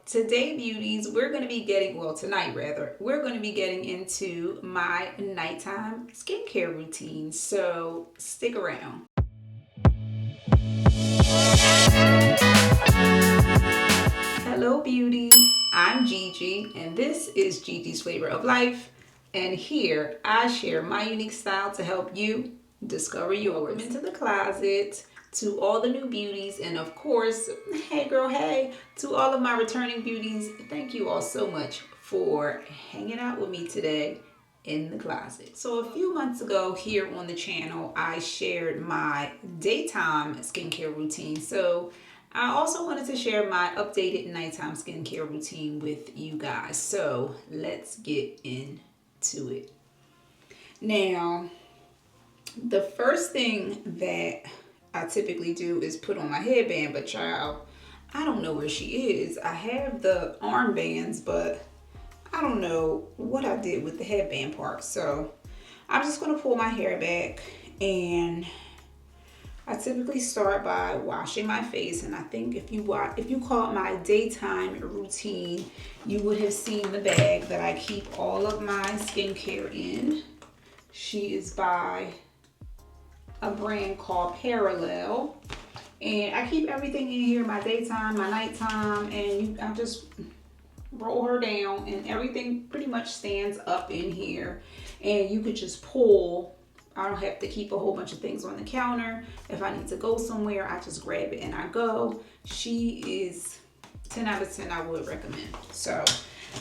Today, beauties, we're going to be getting, well, tonight rather, we're going to be getting into my nighttime skincare routine. So stick around. Hello, beauties. I'm Gigi, and this is Gigi's Flavor of Life. And here I share my unique style to help you discover yours. Welcome into the closet. To all the new beauties, and of course, hey girl, hey, to all of my returning beauties, thank you all so much for hanging out with me today in the closet. So a few months ago here on the channel, I shared my daytime skincare routine. So I also wanted to share my updated nighttime skincare routine with you guys. So let's get into it. Now, the first thing that I typically do is put on my headband, but child, I don't know where she is. I have the armbands, but I don't know what I did with the headband part. So I'm just going to pull my hair back, and I typically start by washing my face. And I think if you caught my daytime routine, you would have seen the bag that I keep all of my skincare in. She is by a brand called Parallelle, and I keep everything in here, my daytime, my nighttime, and I just roll her down, and everything pretty much stands up in here, and you could just pull. I don't have to keep a whole bunch of things on the counter. If I need to go somewhere, I just grab it and I go. She is 10 out of 10. I would recommend. So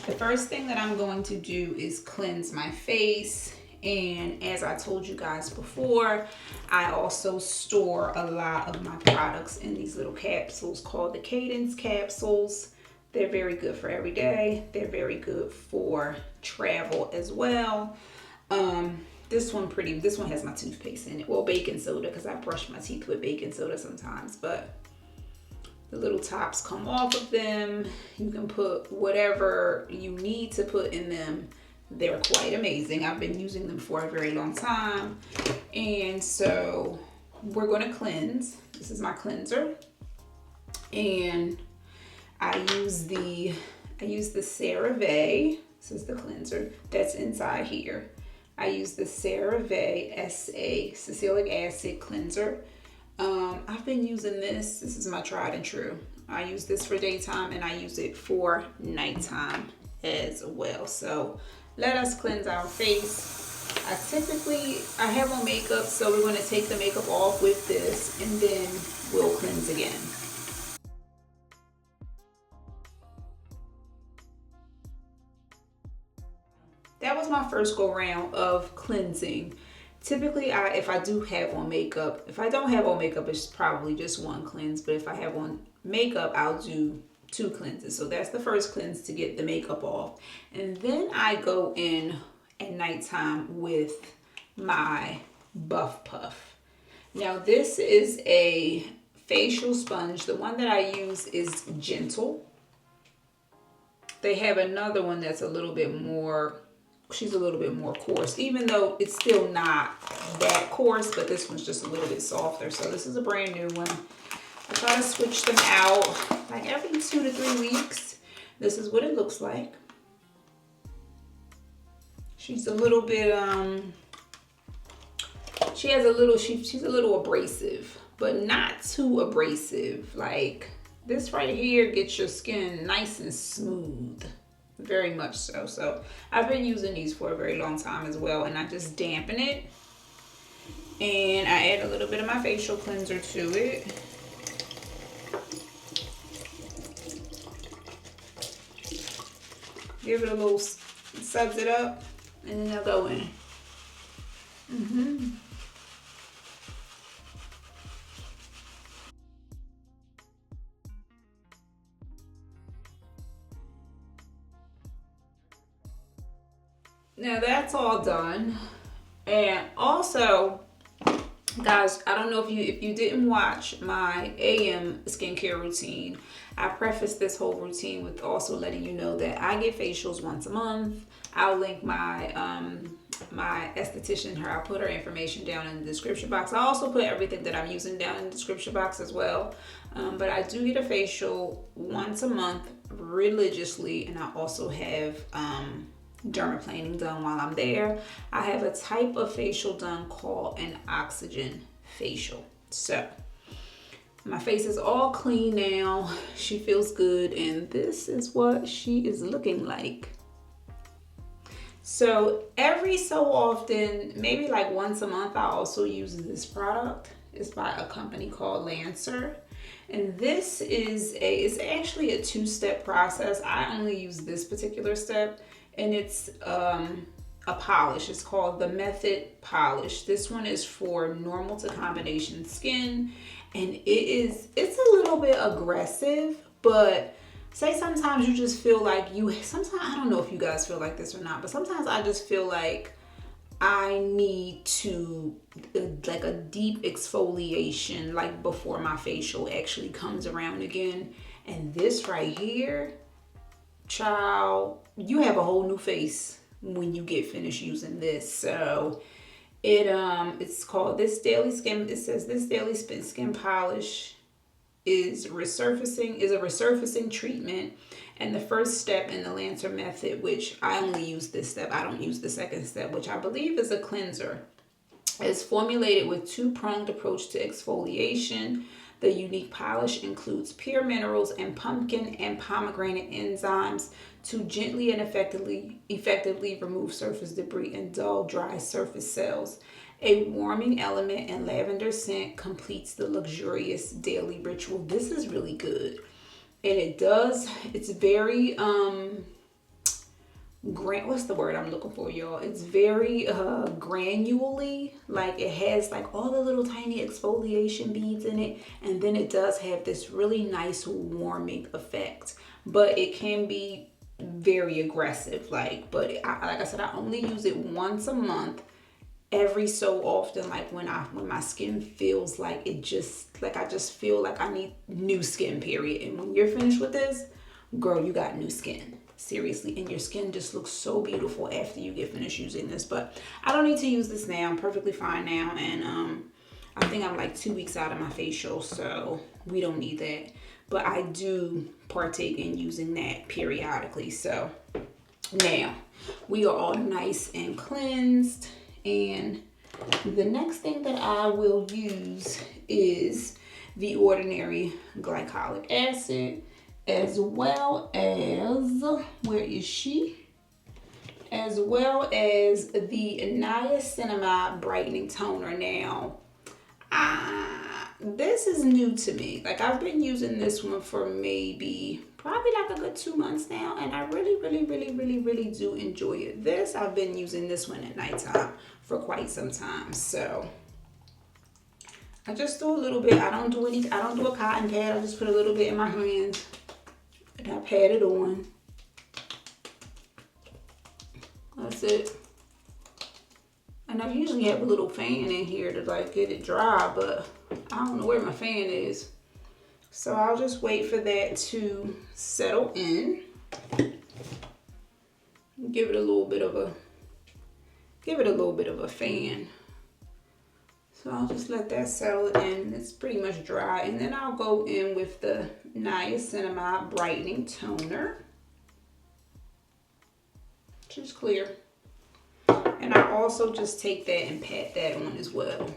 the first thing that I'm going to do is cleanse my face. And as I told you guys before, I also store a lot of my products in these little capsules called the Cadence Capsules. They're very good for every day. They're very good for travel as well. This one has my toothpaste in it. Well, baking soda, because I brush my teeth with baking soda sometimes. But the little tops come off of them. You can put whatever you need to put in them. They're quite amazing. I've been using them for a very long time. And so we're going to cleanse. This is my cleanser. And I use the CeraVe. This is the cleanser that's inside here. I use the CeraVe SA Salicylic Acid Cleanser. I've been using this. This is my tried and true. I use this for daytime, and I use it for nighttime as well. So let us cleanse our face. I have on makeup, so we're going to take the makeup off with this, and then we'll cleanse again. That was my first go round of cleansing. Typically, if I do have on makeup, if I don't have on makeup, it's probably just one cleanse. But if I have on makeup, I'll do 2 cleanses. So that's the first cleanse to get the makeup off. And then I go in at nighttime with my Buf-Puf. Now this is a facial sponge. The one that I use is gentle. They have another one that's a little bit more, she's a little bit more coarse, even though it's still not that coarse, but this one's just a little bit softer. So this is a brand new one. I try to switch them out like every 2 to 3 weeks. This is what it looks like. She's a little bit, she's a little abrasive, but not too abrasive. Like this right here gets your skin nice and smooth. Very much so. So I've been using these for a very long time as well, and I just dampen it. And I add a little bit of my facial cleanser to it. Give it a little, suds it up, and then I'll go in. Now that's all done. And also, guys, I don't know if you didn't watch my AM skincare routine, I prefaced this whole routine with also letting you know that I get facials once a month. I'll link my my esthetician, I'll put her information down in the description box. I also put everything that I'm using down in the description box as well. But I do get a facial once a month religiously, and I also have dermaplaning done while I'm there. I have a type of facial done called an oxygen facial. So my face is all clean now. She feels good, and this is what she is looking like. So every so often, maybe like once a month, I also use this product. It's by a company called Lancer. And this is it's actually a two-step process. I only use this particular step, and it's a polish. It's called the Method Polish. This one is for normal to combination skin, and it's a little bit aggressive, but say sometimes you just feel like sometimes, I don't know if you guys feel like this or not, but sometimes I just feel like I need to like a deep exfoliation like before my facial actually comes around again. And this right here, child, you have a whole new face when you get finished using this. So it's called this daily skin. It says this daily skin polish is a resurfacing treatment, and the first step in the Lancer method, which I only use this step, I don't use the second step, which I believe is a cleanser, is formulated with two-pronged approach to exfoliation. The unique polish includes pure minerals and pumpkin and pomegranate enzymes to gently and effectively remove surface debris and dull, dry surface cells. A warming element and lavender scent completes the luxurious daily ritual. This is really good. And it's very, what's the word I'm looking for, y'all? It's very granularly. Like it has like all the little tiny exfoliation beads in it. And then it does have this really nice warming effect. But it can be very aggressive. Like I said, I only use it once a month. Every so often, like when my skin feels like I just feel like I need new skin, period. And when you're finished with this, girl, you got new skin. Seriously. And your skin just looks so beautiful after you get finished using this. But I don't need to use this now. I'm perfectly fine now. And I think I'm like 2 weeks out of my facial, so we don't need that. But I do partake in using that periodically. So now we are all nice and cleansed. And the next thing that I will use is the ordinary glycolic acid, as well as, where is she? As well as the niacinamide brightening toner. Now, this is new to me. Like I've been using this one for probably like a good 2 months now, and I really do enjoy it. I've been using this one at nighttime for quite some time. So I just do a little bit. I don't do a cotton pad. I just put a little bit in my hands and I pat it on. That's it. And I usually have a little fan in here to like get it dry, but I don't know where my fan is. So I'll just wait for that to settle in. Give it a little bit of a fan. So I'll just let that settle in. It's pretty much dry. And then I'll go in with the niacinamide brightening toner, which is clear. And I also just take that and pat that on as well.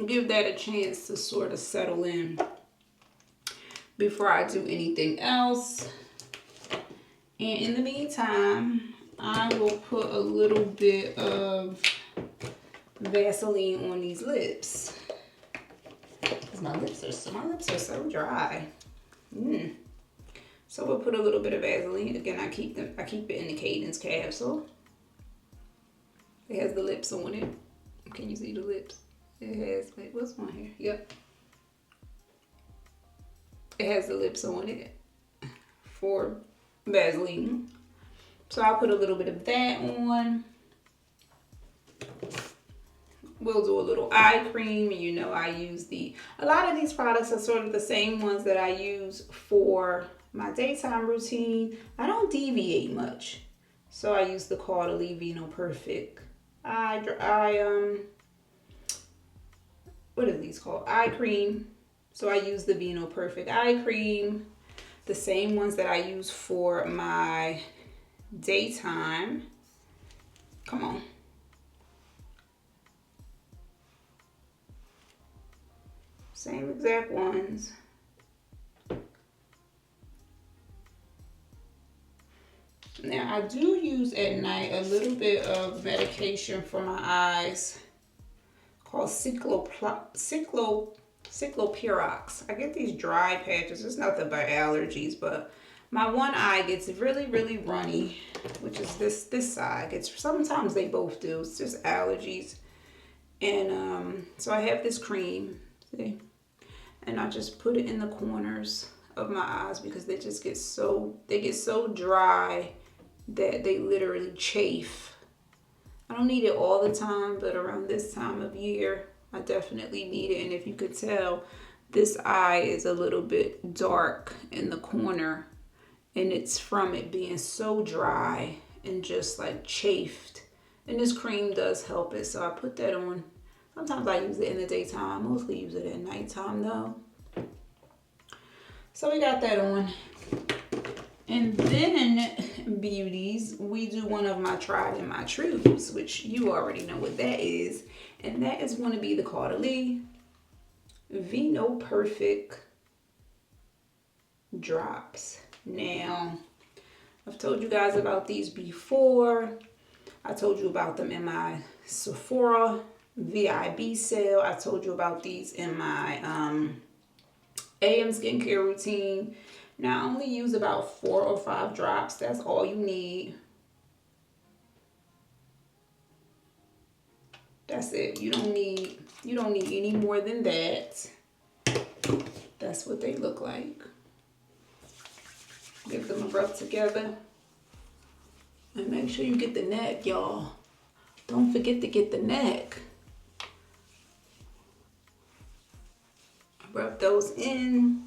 Give that a chance to sort of settle in before I do anything else. And in the meantime, I will put a little bit of Vaseline on these lips, because my lips are so dry. So we'll put a little bit of Vaseline. Again, I keep it in the Cadence capsule. It has the lips on it. Can you see the lips? It has, wait, what's on here? Yep. It has the lips on it for Vaseline. So I'll put a little bit of that on. We'll do a little eye cream. You know, I use a lot of these products are sort of the same ones that I use for my daytime routine. I don't deviate much. So I use the Caudalie Vinoperfect what are these called? Eye cream. So I use the Vinoperfect eye cream, the same ones that I use for my daytime. Come on. Same exact ones. Now I do use at night a little bit of medication for my eyes called Cyclopirox. I get these dry patches. It's nothing but allergies, but my one eye gets really, really runny, which is this side. Sometimes they both do. It's just allergies. And so I have this cream, see? And I just put it in the corners of my eyes because they just get so dry that they literally chafe. I don't need it all the time, but around this time of year, I definitely need it. And if you could tell, this eye is a little bit dark in the corner, and it's from it being so dry and just like chafed. And this cream does help it, so I put that on. Sometimes I use it in the daytime. I mostly use it at nighttime though. So we got that on. And then, beauties, we do one of my tried and my trues, which you already know what that is. And that is going to be the Caudalie Vinoperfect drops. Now, I've told you guys about these before. I told you about them in my Sephora VIB sale. I told you about these in my AM skincare routine. Now I only use about 4 or 5 drops. That's all you need. That's it. You don't need any more than that. That's what they look like. Give them a rub together. And make sure you get the neck, y'all. Don't forget to get the neck. Rub those in.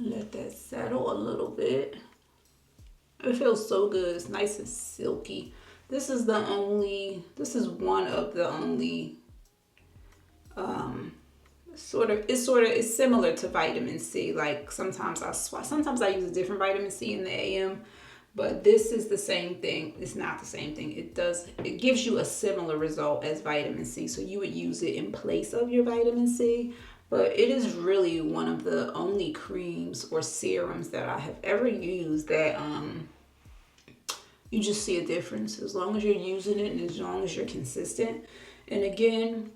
Let that settle a little bit. It feels so good. It's nice and silky. This is one of the only it's similar to vitamin C. Like sometimes I use a different vitamin C in the AM, but this is the same thing. It's not the same thing. It gives you a similar result as vitamin C. So you would use it in place of your vitamin C. But it is really one of the only creams or serums that I have ever used that you just see a difference as long as you're using it and as long as you're consistent. And again,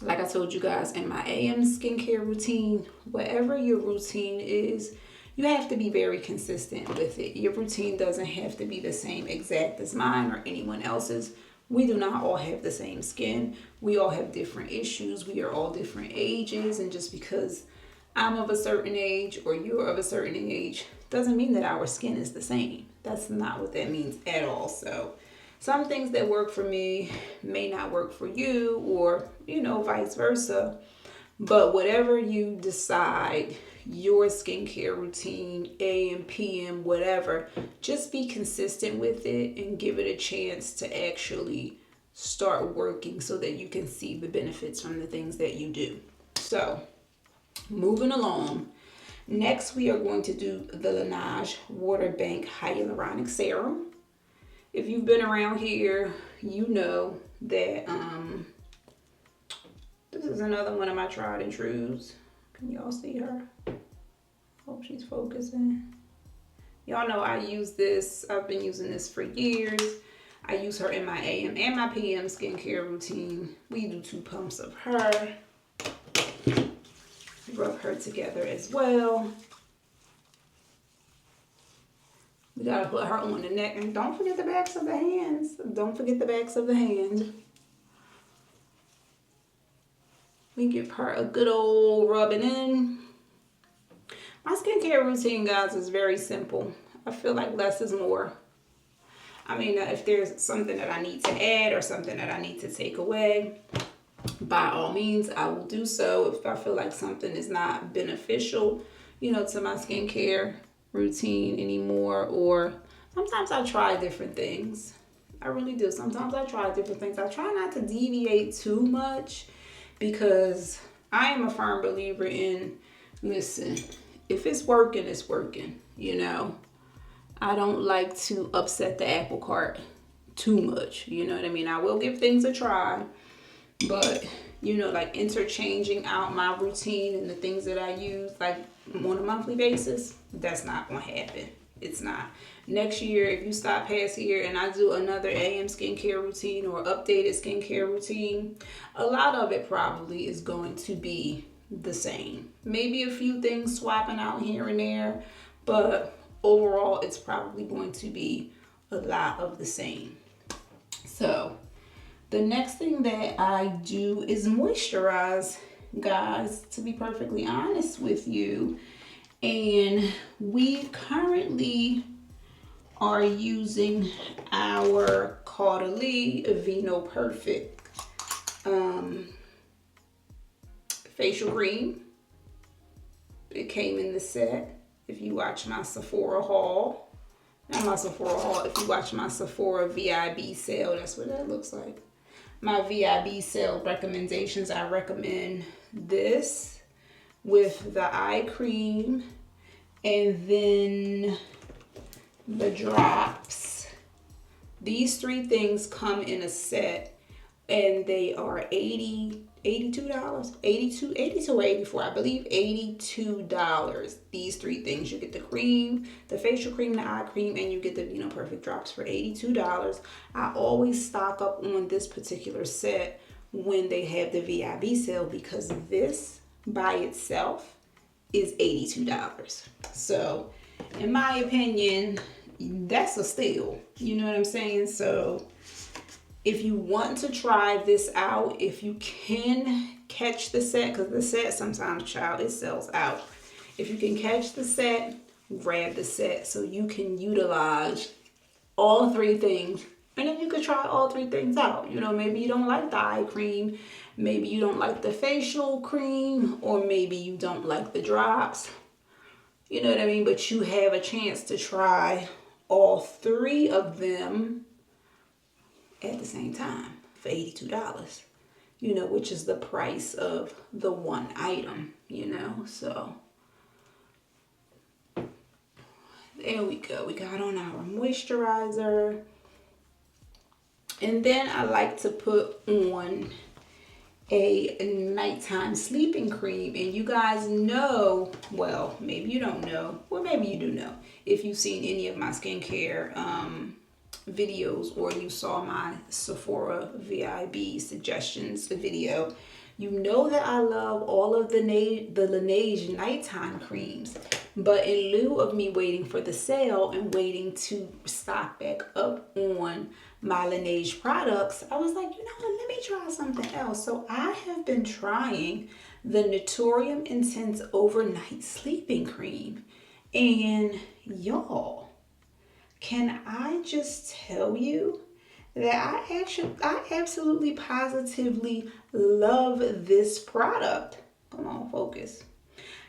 like I told you guys in my AM skincare routine, whatever your routine is, you have to be very consistent with it. Your routine doesn't have to be the same exact as mine or anyone else's. We do not all have the same skin. We all have different issues. We are all different ages. And just because I'm of a certain age or you're of a certain age doesn't mean that our skin is the same. That's not what that means at all. So some things that work for me may not work for you, or, vice versa. But whatever you decide, your skincare routine, AM, PM, whatever, just be consistent with it and give it a chance to actually start working so that you can see the benefits from the things that you do. So, moving along. Next, we are going to do the Laneige Waterbank Hyaluronic Serum. If you've been around here, you know that this is another one of my tried and trues. Can y'all see her? Hope she's focusing. Y'all know I use this. I've been using this for years. I use her in my AM and my PM skincare routine. We do 2 pumps of her. Rub her together as well. We gotta put her on the neck, and don't forget the backs of the hands. Don't forget the backs of the hand. We give her a good old rubbing in. My skincare routine, guys, is very simple. I feel like less is more. I mean, if there's something that I need to add or something that I need to take away, by all means, I will do so. If I feel like something is not beneficial, you know, to my skincare routine anymore, or sometimes I try different things. I really do. Sometimes I try different things. I try not to deviate too much because I am a firm believer in, listen, if it's working, it's working, you know. I don't like to upset the apple cart too much, you know what I mean? I will give things a try, but, you know, like interchanging out my routine and the things that I use, like on a monthly basis, that's not going to happen. It's not. Next year, if you stop past here and I do another AM skincare routine or updated skincare routine, a lot of it probably is going to be the same. Maybe a few things swapping out here and there, but overall, it's probably going to be a lot of the same. So the next thing that I do is moisturize, guys, to be perfectly honest with you. And we currently are using our Caudalie Vinoperfect facial cream. It came in the set. If you watch my Sephora haul, not my Sephora haul, if you watch my Sephora VIB sale, that's what that looks like. My VIB sale recommendations, I recommend this with the eye cream and then the drops. These three things come in a set and they are $82, 82 or 84, I believe $82. These three things, you get the cream, the facial cream, the eye cream, and you get the Vinoperfect drops for $82. I always stock up on this particular set when they have the VIB sale because this by itself is $82. So in my opinion, that's a steal. You know what I'm saying? So if you want to try this out, if you can catch the set, because the set sometimes, child, it sells out. If you can catch the set, grab the set so you can utilize all three things. And then you could try all three things out. You know, maybe you don't like the eye cream, maybe you don't like the facial cream, or maybe you don't like the drops. You know what I mean? But you have a chance to try all three of them at the same time for $82. You know, which is the price of the one item, you know, so there we go. We got on our moisturizer. And then I like to put on a nighttime sleeping cream. And you guys know, well, maybe you don't know, or maybe you do know, if you've seen any of my skincare videos or you saw my Sephora VIB suggestions video, you know that I love all of the Laneige nighttime creams. But in lieu of me waiting for the sale and waiting to stock back up on my Laneige products, I was like, you know what, let me try something else. So I have been trying the Naturium Intense Overnight Sleeping Cream. And y'all, can I just tell you that I absolutely positively love this product. Come on, focus.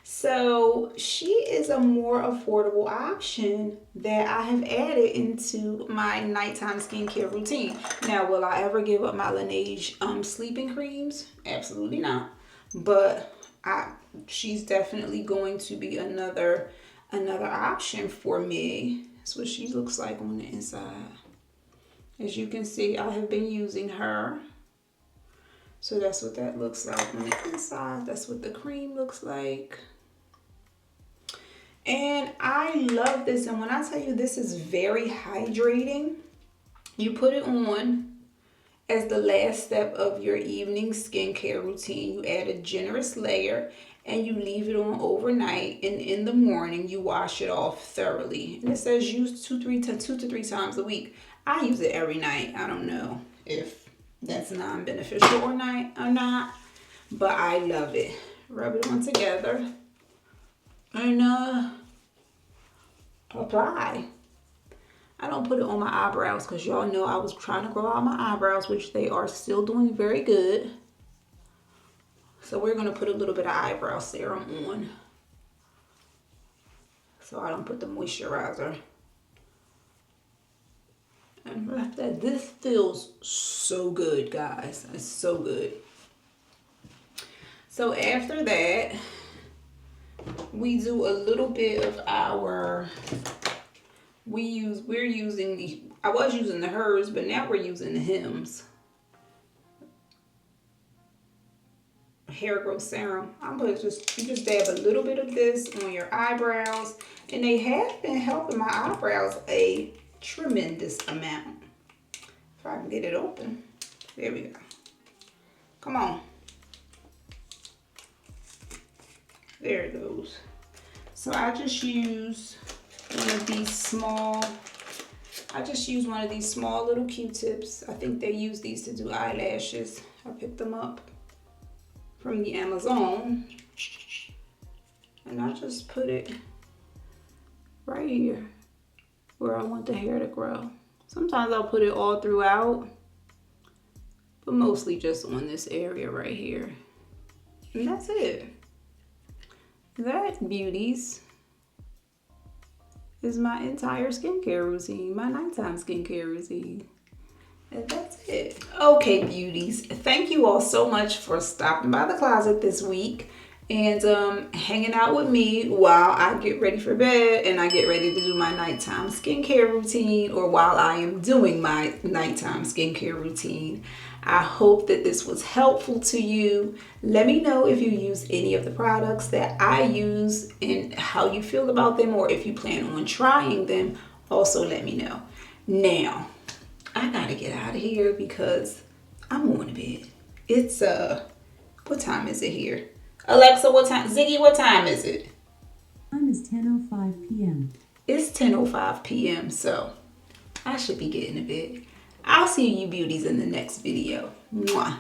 So she is a more affordable option that I have added into my nighttime skincare routine. Now, will I ever give up my Laneige sleeping creams? Absolutely not. But she's definitely going to be another option for me. That's what she looks like on the inside. As you can see, I have been using her. So that's what that looks like on the inside. That's what the cream looks like. And I love this. And when I tell you this is very hydrating, you put it on as the last step of your evening skincare routine. You add a generous layer and you leave it on overnight. And in the morning, you wash it off thoroughly. And it says use 2 to 3 times a week. I use it every night. I don't know if that's non-beneficial or not, but I love it. Rub it on together and apply. I don't put it on my eyebrows because y'all know I was trying to grow out my eyebrows, which they are still doing very good. So we're going to put a little bit of eyebrow serum on, so I don't put the moisturizer. And like that, this feels so good, guys. It's so good. So after that, we do a little bit of our, we're using the, I was using the hers, but now we're using the Hims hair growth serum. I'm gonna just, you just dab a little bit of this on your eyebrows, and they have been helping my eyebrows a tremendous amount. If I can get it open. There we go. Come on. There it goes. So I just use one of these small, little Q-tips. I think they use these to do eyelashes. I picked them up from the Amazon. And I just put it right here where I want the hair to grow. Sometimes I'll put it all throughout, but mostly just on this area right here. And that's it. That, beauties, is my entire skincare routine, my nighttime skincare routine. And that's it. Okay, beauties, thank you all so much for stopping by the closet this week and hanging out with me while I get ready for bed and I get ready to do my nighttime skincare routine, or while I am doing my nighttime skincare routine. I hope that this was helpful to you. Let me know if you use any of the products that I use and how you feel about them, or if you plan on trying them. Also, let me know. Now, I gotta get out of here because I'm going to bed. It's, what time is it here? Alexa, what time? Ziggy, what time is it? Time is 10:05 p.m. It's 10:05 p.m. So I should be getting to bed. I'll see you beauties in the next video. Mwah.